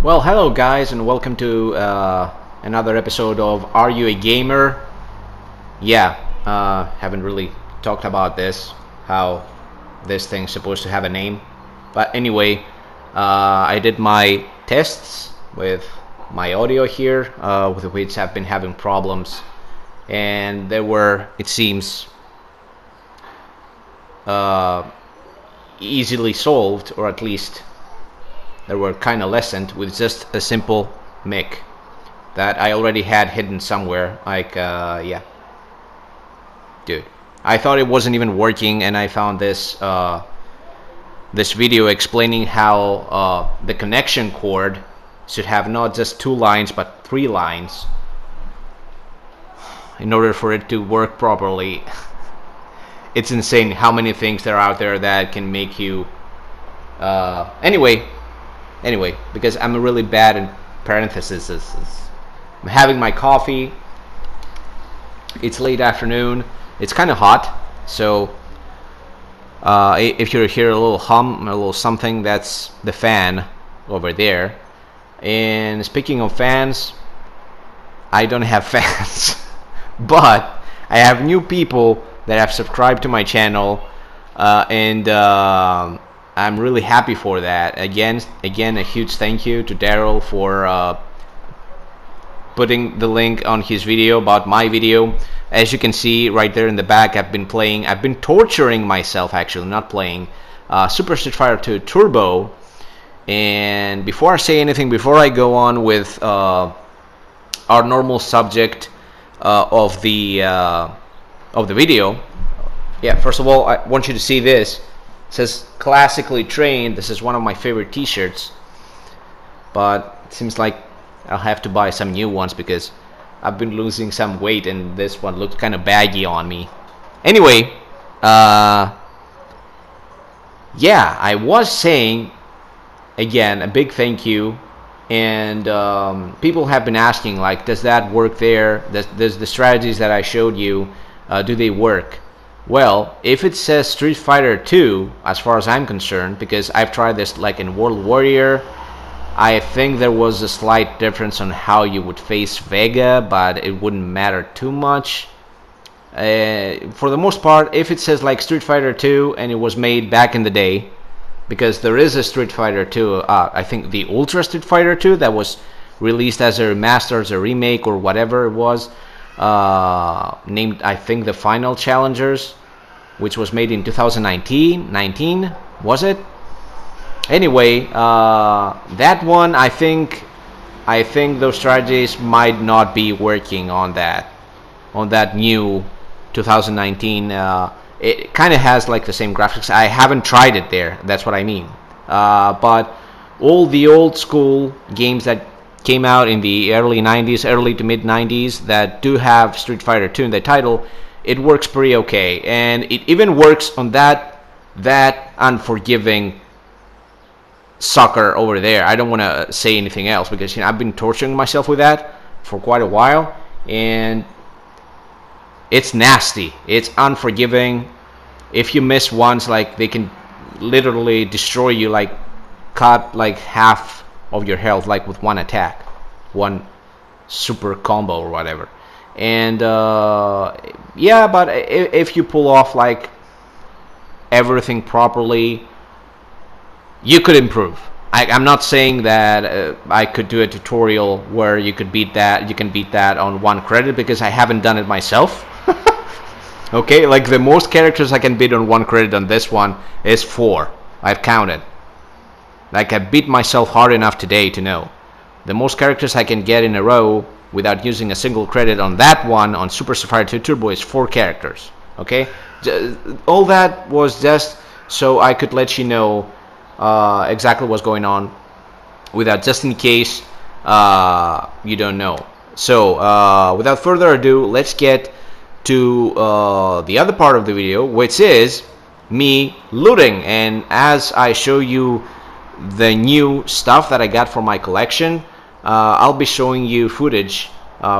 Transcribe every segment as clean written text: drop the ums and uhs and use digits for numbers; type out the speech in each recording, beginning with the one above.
Well, hello guys, and welcome to another episode of Are You a Gamer? Yeah, haven't really talked about this, how this thing's supposed to have a name. But anyway, I did my tests with my audio here, with which I've been having problems, and they were, it seems, easily solved, or at least they were kind of lessened with just a simple mic that I already had hidden somewhere. Like, yeah, dude, I thought it wasn't even working, and I found this this video explaining how the connection cord should have not just 2 lines but 3 lines in order for it to work properly. It's insane how many things there are out there that can make you anyway, because I'm really bad in parentheses. I'm having my coffee. It's late afternoon. It's kind of hot, so if you hear a little hum, a little something, that's the fan over there. And speaking of fans, I don't have fans, but I have new people that have subscribed to my channel, and I'm really happy for that. Again, a huge thank you to Daryl for putting the link on his video about my video. As you can see right there in the back, I've been torturing myself, actually, not playing Super Street Fighter 2 Turbo. And before I say anything, before I go on with our normal subject of the video, yeah, first of all, I want you to see this. It says classically trained. This is one of my favorite t-shirts, but it seems like I'll have to buy some new ones because I've been losing some weight and this one looks kind of baggy on me. Anyway, yeah, I was saying, again, a big thank you. And people have been asking, like, does that work there? Does the strategies that I showed you, do they work? Well, if it says Street Fighter 2, as far as I'm concerned, because I've tried this like in World Warrior, I think there was a slight difference on how you would face Vega, but it wouldn't matter too much. For the most part, if it says like Street Fighter 2 and it was made back in the day, because there is a Street Fighter 2, I think the Ultra Street Fighter 2 that was released as a remaster, as a remake, or whatever it was, named, I think, the Final Challengers, which was made in 2019, was it? Anyway, that one, I think those strategies might not be working on that new 2019. It kind of has like the same graphics. I haven't tried it there, that's what I mean. But all the old school games that came out in the early 90s, early to mid 90s, that do have Street Fighter 2 in the title, it works pretty okay. And it even works on that unforgiving sucker over there. I don't want to say anything else because, you know, I've been torturing myself with that for quite a while, and it's nasty. It's unforgiving. If you miss once, like, they can literally destroy you, like cut like half of your health, like with one attack, one super combo or whatever. And yeah, but if you pull off like everything properly, you could improve. I'm not saying that I could do a tutorial where you can beat that on 1 credit, because I haven't done it myself. Okay, like the most characters I can beat on 1 credit on this one is 4. I've counted. Like, I beat myself hard enough today to know the most characters I can get in a row without using a single credit on that one on Super Street Fighter 2 Turbo is 4 characters. Okay, all that was just so I could let you know exactly what's going on, without, just in case you don't know. So without further ado, let's get to the other part of the video, which is me looting. And as I show you the new stuff that I got from my collection, I'll be showing you footage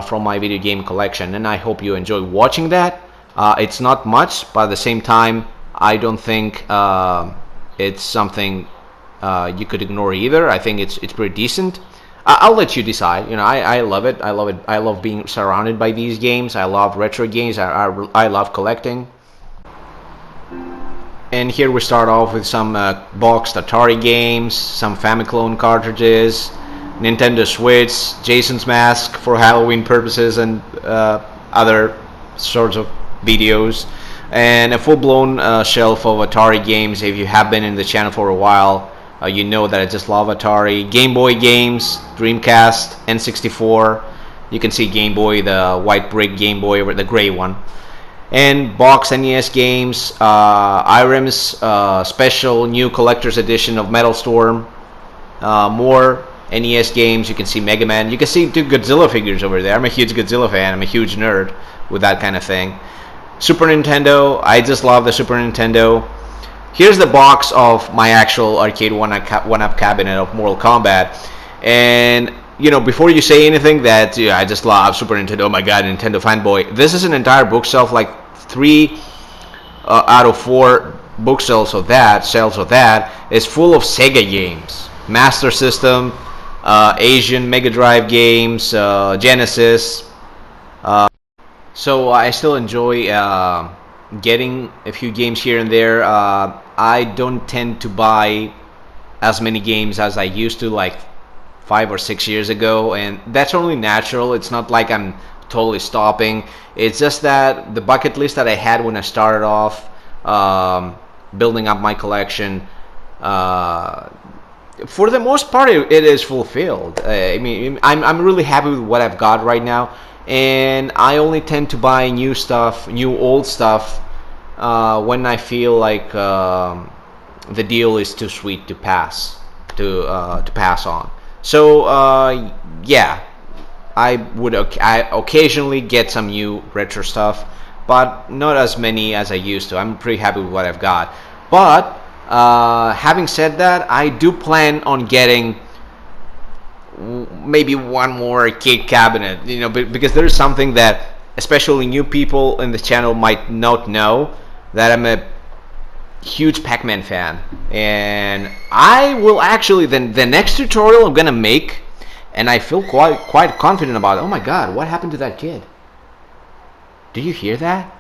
from my video game collection, and I hope you enjoy watching that. It's not much, but at the same time, I don't think it's something you could ignore either. I think it's pretty decent. I'll let you decide. You know, I love it. I love it. I love being surrounded by these games. I love retro games. I love collecting. And here we start off with some boxed Atari games, some Famiclone cartridges, Nintendo Switch, Jason's Mask for Halloween purposes, and other sorts of videos, and a full-blown shelf of Atari games. If you have been in the channel for a while, you know that I just love Atari. Game Boy games, Dreamcast, N64. You can see Game Boy, the white brick Game Boy, or the gray one. And box NES games, Irem's special new collector's edition of Metal Storm, more NES games. You can see Mega Man. You can see two Godzilla figures over there. I'm a huge Godzilla fan. I'm a huge nerd with that kind of thing. Super Nintendo. I just love the Super Nintendo. Here's the box of my actual arcade one-up cabinet of Mortal Kombat. And you know, before you say anything that I just love Super Nintendo, oh my god, Nintendo fanboy, this is an entire bookshelf, like 3 out of 4 bookshelves of that is full of Sega games, Master System, Asian Mega Drive games, Genesis. So I still enjoy getting a few games here and there. I don't tend to buy as many games as I used to, like 5 or 6 years ago, and that's only natural. It's not like I'm totally stopping. It's just that the bucket list that I had when I started off building up my collection, for the most part, it is fulfilled. I mean, I'm really happy with what I've got right now, and I only tend to buy new stuff, new old stuff, when I feel like the deal is too sweet to pass on. So yeah, I occasionally get some new retro stuff, but not as many as I used to. I'm pretty happy with what I've got. But having said that, I do plan on getting maybe one more arcade cabinet, you know, because there's something that especially new people in the channel might not know, that I'm a huge Pac-Man fan, and I will actually, the next tutorial I'm gonna make, and I feel quite confident about it. Oh my god, what happened to that kid? Did you hear that?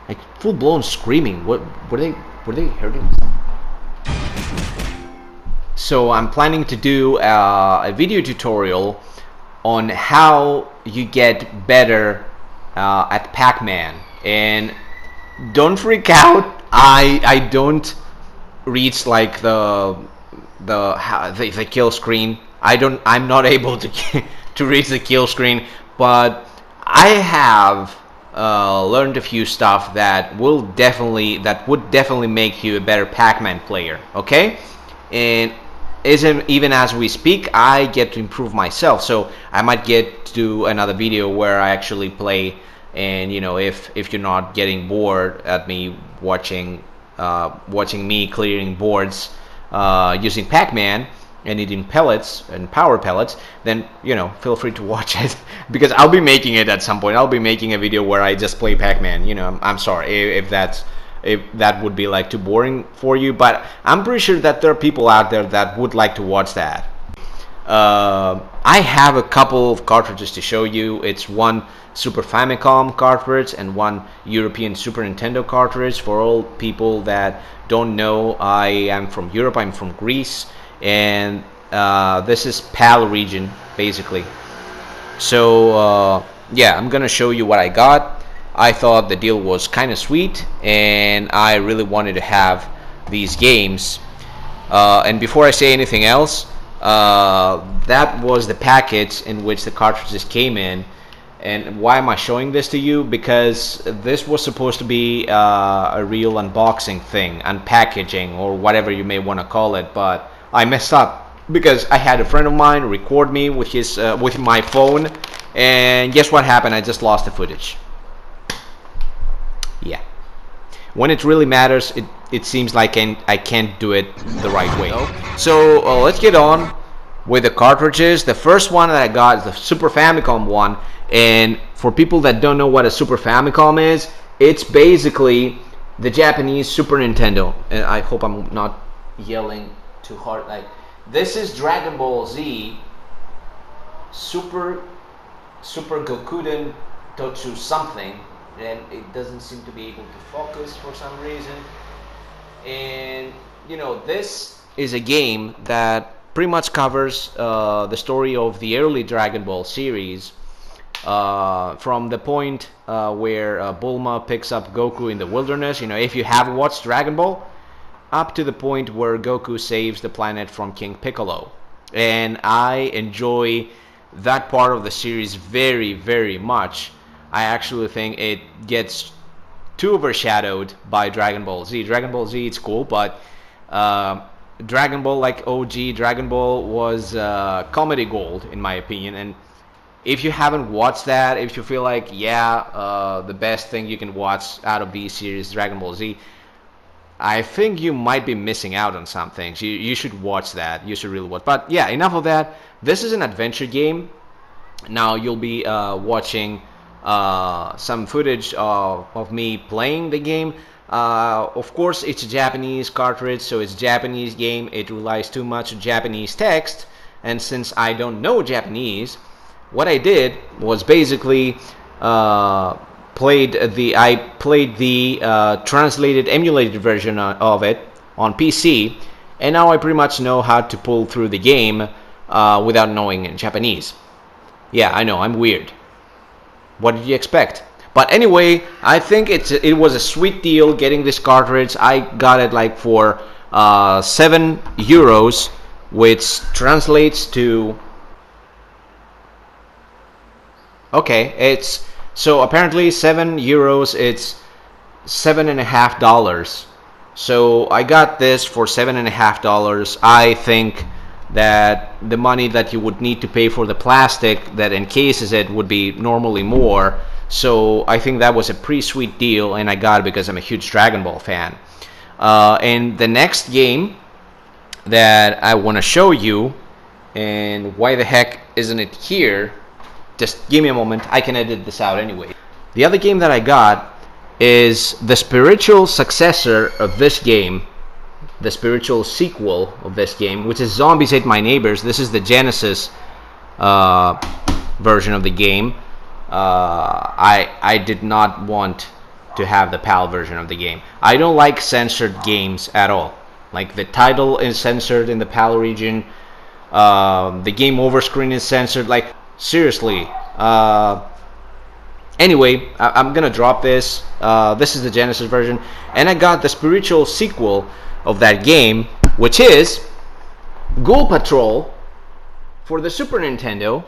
Like full-blown screaming. What were they hurting? So I'm planning to do a video tutorial on how you get better at Pac-Man, and don't freak out. I don't reach like the kill screen. I'm not able to to reach the kill screen, but I have learned a few stuff that would definitely make you a better Pac-Man player. Okay, and even as we speak, I get to improve myself. So I might get to do another video where I actually play. And you know, if you're not getting bored at me watching me clearing boards using Pac-Man and eating pellets and power pellets, then you know, feel free to watch it because I'll be making it at some point. I'll be making a video where I just play Pac-Man. You know, I'm sorry if that would be like too boring for you, but I'm pretty sure that there are people out there that would like to watch that. I have a couple of cartridges to show you. It's one Super Famicom cartridge and one European Super Nintendo cartridge. For all people that don't know, I am from Europe. I'm from Greece, and this is PAL region basically. So yeah, I'm gonna show you what I got. I thought the deal was kind of sweet, and I really wanted to have these games. And before I say anything else, that was the package in which the cartridges came in. And why am I showing this to you? Because this was supposed to be a real unboxing thing, unpackaging, or whatever you may want to call it, but I messed up because I had a friend of mine record me with his with my phone, and guess what happened? I just lost the footage. Yeah. When it really matters, it seems like I can't do it the right way. So let's get on with the cartridges. The first one that I got is the Super Famicom one, and for people that don't know what a Super Famicom is, it's basically the Japanese Super Nintendo. And I hope I'm not yelling too hard. Like, This is Dragon Ball Z Super Gokuden Totsu something, and it doesn't seem to be able to focus for some reason. And this is a game that pretty much covers the story of the early Dragon Ball series, from the point where Bulma picks up Goku in the wilderness. If you have watched Dragon Ball, up to the point where Goku saves the planet from King Piccolo. And I enjoy that part of the series very, very much. I actually think it gets too overshadowed by Dragon Ball Z. Dragon Ball Z, it's cool, but Dragon Ball, like OG Dragon Ball, was comedy gold in my opinion. And if you haven't watched that, if you feel like the best thing you can watch out of B series Dragon Ball Z, I think you might be missing out on some things. You should watch that. You should really watch. But yeah, enough of that. This is an adventure game. Now you'll be watching some footage of me playing the game. Of course, it's a Japanese cartridge, so it's a Japanese game. It relies too much on Japanese text, and since I don't know Japanese, what I did was basically played the translated emulated version of it on PC, and now I pretty much know how to pull through the game without knowing Japanese. Yeah, I know, I'm weird. What did you expect? But anyway, I think it was a sweet deal getting this cartridge. I got it like for €7, which translates to... Okay, it's... So apparently €7, it's $7.50. So I got this for $7.50. I think that the money that you would need to pay for the plastic that encases it would be normally more. So I think that was a pretty sweet deal, and I got it because I'm a huge Dragon Ball fan. And the next game that I want to show you, and why the heck isn't it here? Just give me a moment, I can edit this out anyway. The other game that I got is the spiritual successor of this game, the spiritual sequel of this game, which is Zombies Ate My Neighbors. This is the Genesis version of the game. I did not want to have the PAL version of the game. I don't like censored games at all. Like, the title is censored in the PAL region. The game over screen is censored. Like, seriously. Anyway, I'm gonna drop this. This is the Genesis version, and I got the spiritual sequel of that game, which is Ghoul Patrol for the Super Nintendo,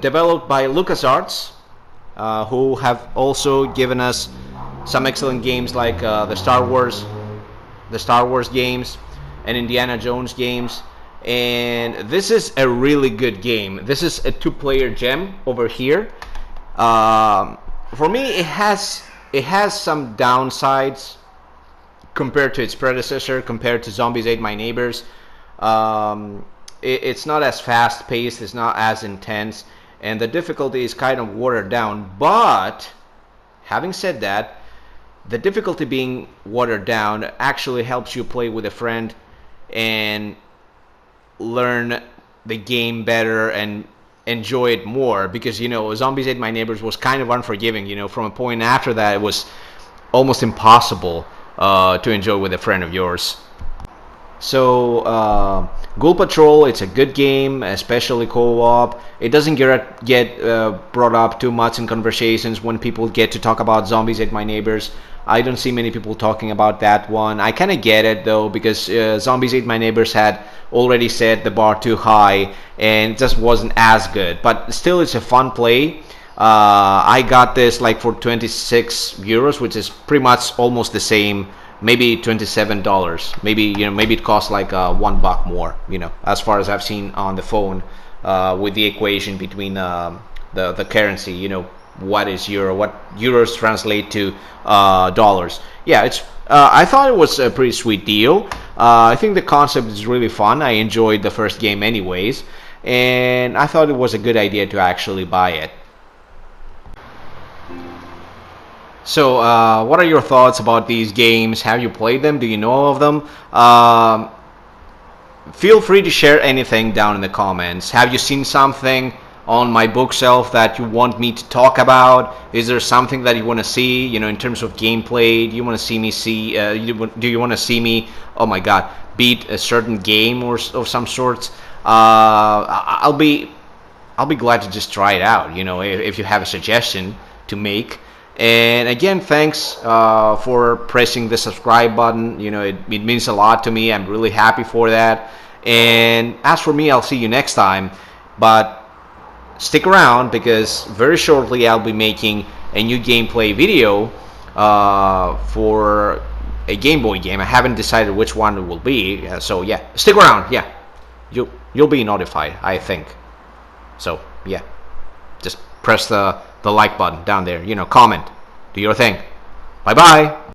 developed by LucasArts, who have also given us some excellent games like the Star Wars games and Indiana Jones games. And this is a really good game. This is a two-player gem over here. For me, it has some downsides compared to its predecessor, compared to Zombies Ate My Neighbors. It's not as fast-paced, it's not as intense, and the difficulty is kind of watered down. But having said that, the difficulty being watered down actually helps you play with a friend and learn the game better and enjoy it more, because Zombies Ate My Neighbors was kind of unforgiving. From a point after that, it was almost impossible to enjoy with a friend of yours. So Ghoul Patrol, it's a good game, especially co-op. It doesn't get brought up too much in conversations when people get to talk about Zombies Ate My Neighbors. I don't see many people talking about that one. I kind of get it though, because Zombies Ate My Neighbors had already set the bar too high and it just wasn't as good. But still, it's a fun play. I got this like for €26, which is pretty much almost the same. Maybe $27. Maybe it costs like $1 more. As far as I've seen on the phone, with the equation between the currency. What is euro? What euros translate to dollars? Yeah, it's. I thought it was a pretty sweet deal. I think the concept is really fun. I enjoyed the first game anyways, and I thought it was a good idea to actually buy it. So, what are your thoughts about these games? Have you played them? Do you know of them? Feel free to share anything down in the comments. Have you seen something on my bookshelf that you want me to talk about? Is there something that you want to see, in terms of gameplay? Do you want to see me do you want to see me, oh my god, beat a certain game or of some sorts? I'll be glad to just try it out, if you have a suggestion to make. And again, thanks for pressing the subscribe button. It means a lot to me. I'm really happy for that. And as for me, I'll see you next time. But stick around, because very shortly I'll be making a new gameplay video for a Game Boy game. I haven't decided which one it will be. So yeah, stick around. Yeah, you'll be notified, I think. So yeah, just press the like button down there. Comment, do your thing. Bye bye.